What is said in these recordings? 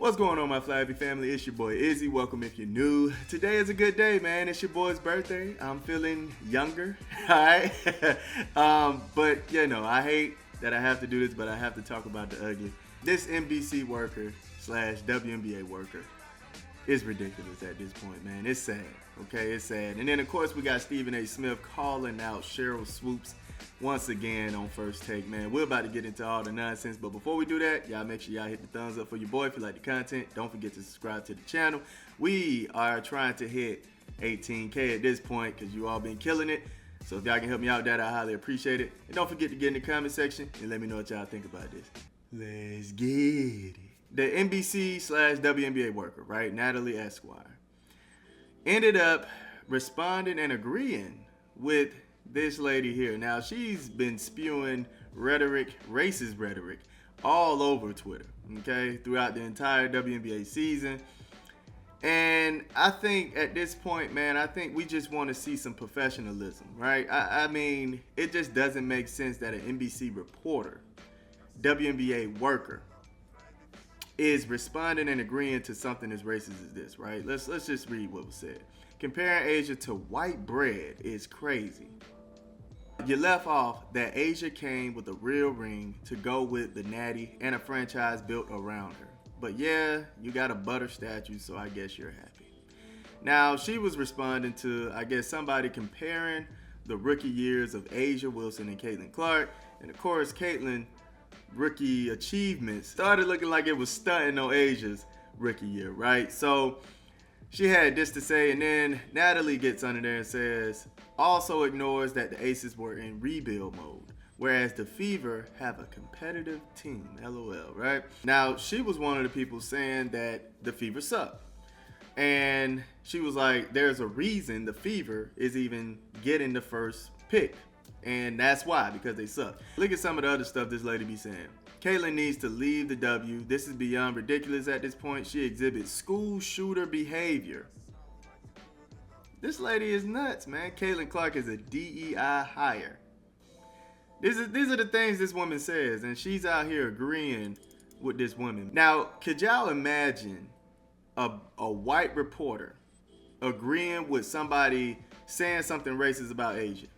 What's going on, my Flabby family? It's your boy Izzy. Welcome if you're new. Today is a good day, man. It's your boy's birthday. I'm feeling younger, all right? But, I hate that I have to do this, but I have to talk about the ugly. This NBC worker slash WNBA worker is ridiculous at this point, man. It's sad, okay? It's sad. And then, of course, we got Stephen A. Smith calling out Sheryl Swoopes once again on First Take, man. We're about to get into all the nonsense, but before we do that, y'all make sure y'all hit the thumbs up for your boy if you like the content. Don't forget to subscribe to the channel. We are trying to hit 18K at this point because you all been killing it. So if y'all can help me out with that, I highly appreciate it. And don't forget to get in the comment section and let me know what y'all think about this. Let's get it. The NBC slash WNBA worker, right, Natalie Esquire, ended up responding and agreeing with this lady here. Now, she's been spewing rhetoric, racist rhetoric, all over Twitter, okay, throughout the entire WNBA season. And I think at this point, man, I think we just want to see some professionalism, right? I mean, it just doesn't make sense that an NBC reporter, WNBA worker, is responding and agreeing to something as racist as this, right? Let's just read what was said. Comparing Asia to white bread is crazy. You left off that Asia came with a real ring to go with the natty and a franchise built around her. But yeah, you got a butter statue, so I guess you're happy. Now, she was responding to, I guess, somebody comparing the rookie years of Asia Wilson and Caitlin Clark. And of course, Caitlin rookie achievements started looking like it was stunting on Asia's rookie year, right? So she had this to say, and then Natalie gets under there and says, also ignores that the Aces were in rebuild mode, whereas the Fever have a competitive team, LOL, right? Now, she was one of the people saying that the Fever suck. And she was like, there's a reason the Fever is even getting the first pick. And that's why, because they suck. Look at some of the other stuff this lady be saying. Caitlin needs to leave the W. This is beyond ridiculous at this point. She exhibits school shooter behavior. This lady is nuts, man. Caitlin Clark is a DEI hire. These are the things this woman says, and she's out here agreeing with this woman. Now, could y'all imagine a white reporter agreeing with somebody saying something racist about Asia?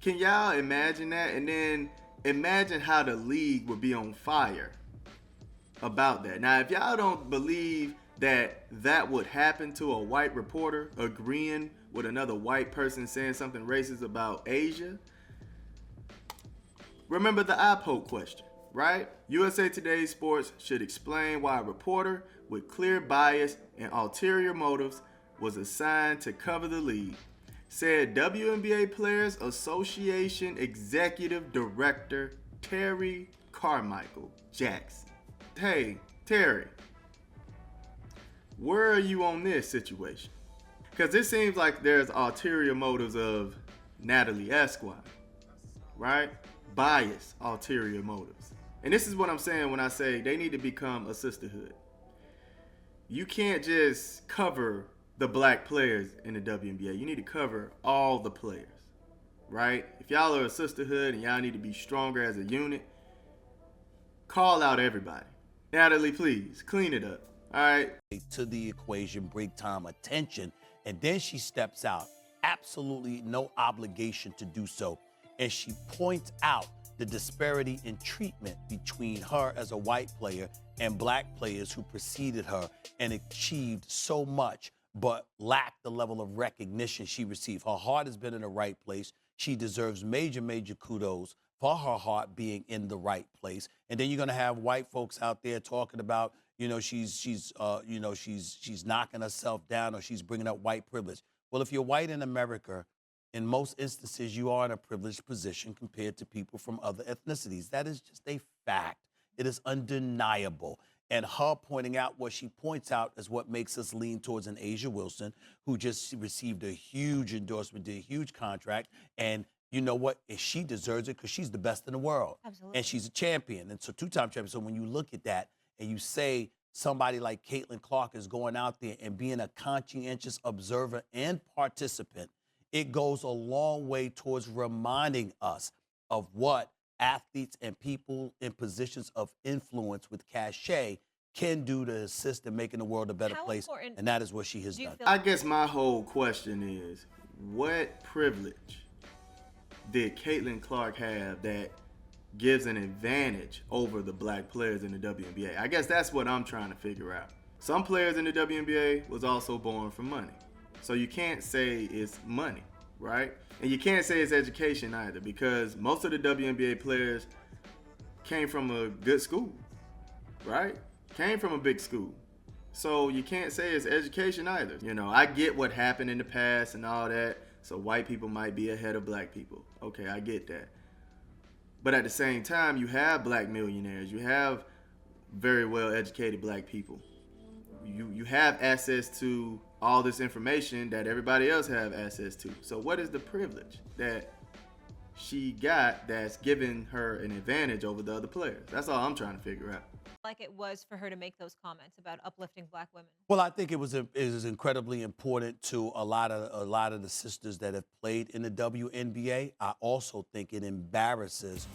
Can y'all imagine that? And then imagine how the league would be on fire about that. Now, if y'all don't believe that would happen to a white reporter agreeing with another white person saying something racist about Asia, remember the eye poke question, right? USA Today Sports should explain why a reporter with clear bias and ulterior motives was assigned to cover the league, said WNBA Players Association Executive Director Terry Carmichael Jackson. Hey, Terry, where are you on this situation? Because it seems like there's ulterior motives of Natalie Esquire, right? Bias, ulterior motives. And this is what I'm saying when I say they need to become a sisterhood. You can't just cover the black players in the WNBA. You need to cover all the players, right? If y'all are a sisterhood and y'all need to be stronger as a unit, call out everybody. Natalie, please, clean it up, all right? To the equation, break time attention, and then she steps out. Absolutely no obligation to do so. And she points out the disparity in treatment between her as a white player and black players who preceded her and achieved so much, but lacked the level of recognition she received. Her heart has been in the right place. She deserves major, major kudos for her heart being in the right place. And then you're gonna have white folks out there talking about, she's knocking herself down or she's bringing up white privilege. Well, if you're white in America, in most instances, you are in a privileged position compared to people from other ethnicities. That is just a fact. It is undeniable. And her pointing out what she points out is what makes us lean towards an Asia Wilson, who just received a huge endorsement, did a huge contract. And you know what? She deserves it because she's the best in the world. Absolutely. And she's a champion. And so two-time champion. So when you look at that and you say somebody like Caitlin Clark is going out there and being a conscientious observer and participant, it goes a long way towards reminding us of what athletes and people in positions of influence with cachet can do to assist in making the world a better How place, important and that is what she has do you done. feel- I guess my whole question is, what privilege did Caitlin Clark have that gives an advantage over the black players in the WNBA? I guess that's what I'm trying to figure out. Some players in the WNBA was also born from money. So you can't say it's money, right? And you can't say it's education either, because most of the WNBA players came from a good school, right? Came from a big school. So you can't say it's education either. You know, I get what happened in the past and all that. So white people might be ahead of black people. Okay, I get that. But at the same time, you have black millionaires. You have very well educated black people. You have access to all this information that everybody else have access to. So what is the privilege that she got that's giving her an advantage over the other players? That's all I'm trying to figure out. Like it was for her to make those comments about uplifting black women? Well, I think it was incredibly important to a lot of the sisters that have played in the WNBA. I also think it embarrasses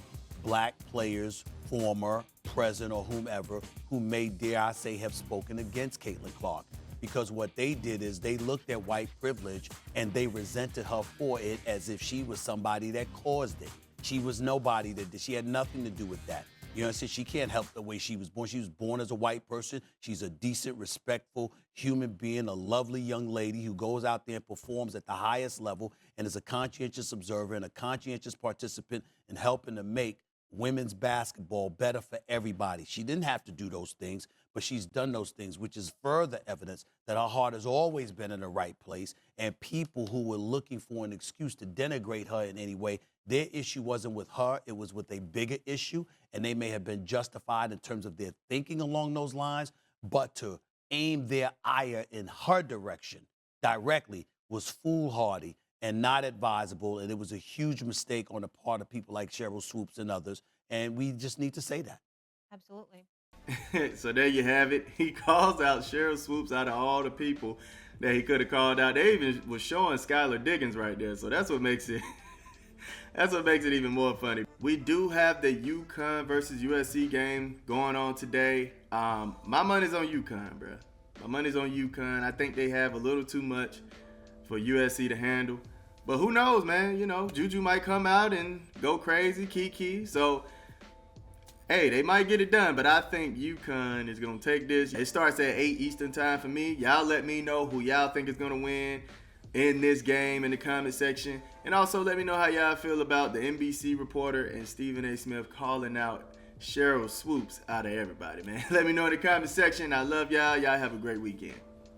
black players, former, present, or whomever, who may, dare I say, have spoken against Caitlin Clark. Because what they did is they looked at white privilege and they resented her for it as if she was somebody that caused it. She was nobody that she had nothing to do with that. You know what I'm saying? She can't help the way she was born. She was born as a white person. She's a decent, respectful human being, a lovely young lady who goes out there and performs at the highest level and is a conscientious observer and a conscientious participant in helping to make women's basketball better for everybody. She didn't have to do those things, but she's done those things, which is further evidence that her heart has always been in the right place. And people who were looking for an excuse to denigrate her in any way, their issue wasn't with her, it was with a bigger issue. And they may have been justified in terms of their thinking along those lines, but to aim their ire in her direction directly was foolhardy and not advisable. And it was a huge mistake on the part of people like Sheryl Swoopes and others. And we just need to say that. Absolutely. So there you have it. He calls out Sheryl Swoopes out of all the people that he could have called out. They even was showing Skylar Diggins right there. So that's what makes it that's what makes it even more funny. We do have the UConn versus USC game going on today. My money's on UConn, bro. My money's on UConn. I think they have a little too much for USC to handle. But who knows, man? You know, Juju might come out and go crazy, Kiki. So hey, they might get it done, but I think UConn is going to take this. It starts at 8 Eastern time for me. Y'all let me know who y'all think is going to win in this game in the comment section. And also let me know how y'all feel about the NBC reporter and Stephen A. Smith calling out Sheryl Swoopes out of everybody, man. Let me know in the comment section. I love y'all. Y'all have a great weekend.